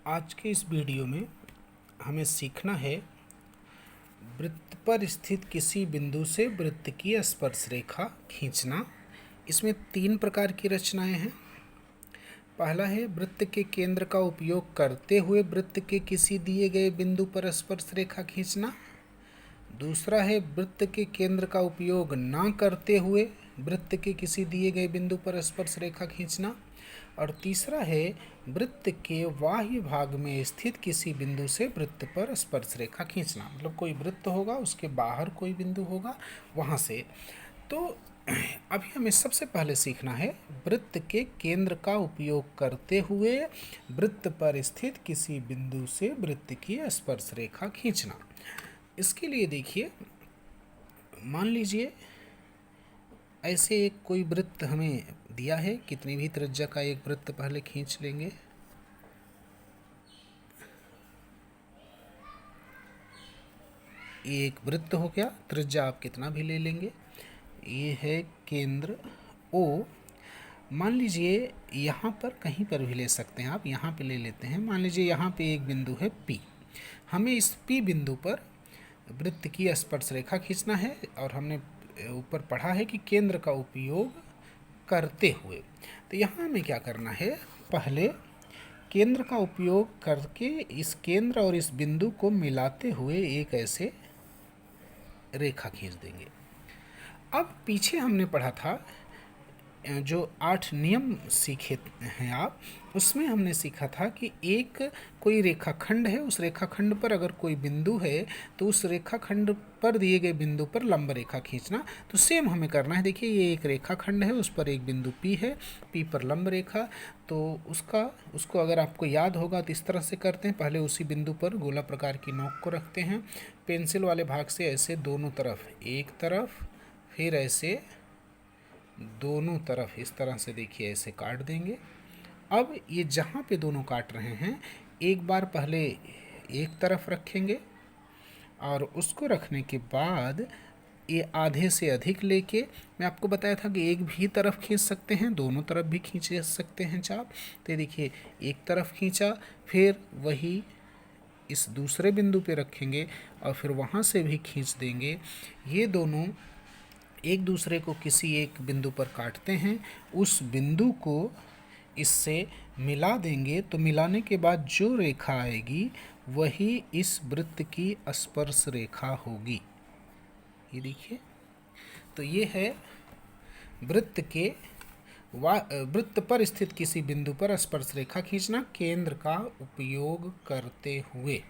आज के इस वीडियो में हमें सीखना है वृत्त पर स्थित किसी बिंदु से वृत्त की स्पर्श रेखा खींचना। इसमें 3 प्रकार की रचनाएं हैं। पहला है वृत्त के केंद्र का उपयोग करते हुए वृत्त के किसी दिए गए बिंदु पर स्पर्श रेखा खींचना। दूसरा है वृत्त के केंद्र का उपयोग न करते हुए वृत्त के किसी दिए गए बिंदु पर स्पर्श रेखा खींचना। और तीसरा है वृत्त के बाह्य भाग में स्थित किसी बिंदु से वृत्त पर स्पर्श रेखा खींचना। मतलब कोई वृत्त होगा, उसके बाहर कोई बिंदु होगा, वहाँ से। तो अभी हमें सबसे पहले सीखना है वृत्त के केंद्र का उपयोग करते हुए वृत्त पर स्थित किसी बिंदु से वृत्त की स्पर्श रेखा खींचना। इसके लिए देखिए, मान लीजिए ऐसे एक कोई वृत्त हमें दिया है। कितनी भी त्रिज्या का एक वृत्त पहले खींच लेंगे। ये एक वृत्त हो गया, त्रिज्या आप कितना भी ले लेंगे। ये है केंद्र O। मान लीजिए यहाँ पर कहीं पर भी ले सकते हैं आप, यहाँ पे ले लेते हैं। मान लीजिए यहाँ पे एक बिंदु है P। हमें इस P बिंदु पर वृत्त की स्पर्श रेखा खींचना है। और हमने ऊपर पढ़ा है कि केंद्र का उपयोग करते हुए। तो यहाँ हमें क्या करना है, पहले केंद्र का उपयोग करके इस केंद्र और इस बिंदु को मिलाते हुए एक ऐसे रेखा खींच देंगे। अब पीछे हमने पढ़ा था जो 8 नियम सीखे हैं आप, उसमें हमने सीखा था कि एक कोई रेखाखंड है, उस रेखाखंड पर अगर कोई बिंदु है तो उस रेखाखंड पर दिए गए बिंदु पर लंब रेखा खींचना। तो सेम हमें करना है। देखिए ये एक रेखाखंड है, उस पर एक बिंदु P है, P पर लंब रेखा। तो उसको अगर आपको याद होगा तो इस तरह से करते हैं। पहले उसी बिंदु पर गोला प्रकार की नोक को रखते हैं, पेंसिल वाले भाग से ऐसे दोनों तरफ, एक तरफ फिर ऐसे दोनों तरफ, इस तरह से देखिए ऐसे काट देंगे। अब ये जहाँ पे दोनों काट रहे हैं, एक बार पहले एक तरफ रखेंगे और उसको रखने के बाद ये आधे से अधिक लेके, मैं आपको बताया था कि एक भी तरफ खींच सकते हैं, दोनों तरफ भी खींच सकते हैं चाप। तो देखिए एक तरफ खींचा, फिर वही इस दूसरे बिंदु पे रखेंगे और फिर वहाँ से भी खींच देंगे। ये दोनों एक दूसरे को किसी एक बिंदु पर काटते हैं, उस बिंदु को इससे मिला देंगे। तो मिलाने के बाद जो रेखा आएगी वही इस वृत्त की स्पर्श रेखा होगी। ये देखिए, तो ये है वृत्त पर स्थित किसी बिंदु पर स्पर्श रेखा खींचना केंद्र का उपयोग करते हुए।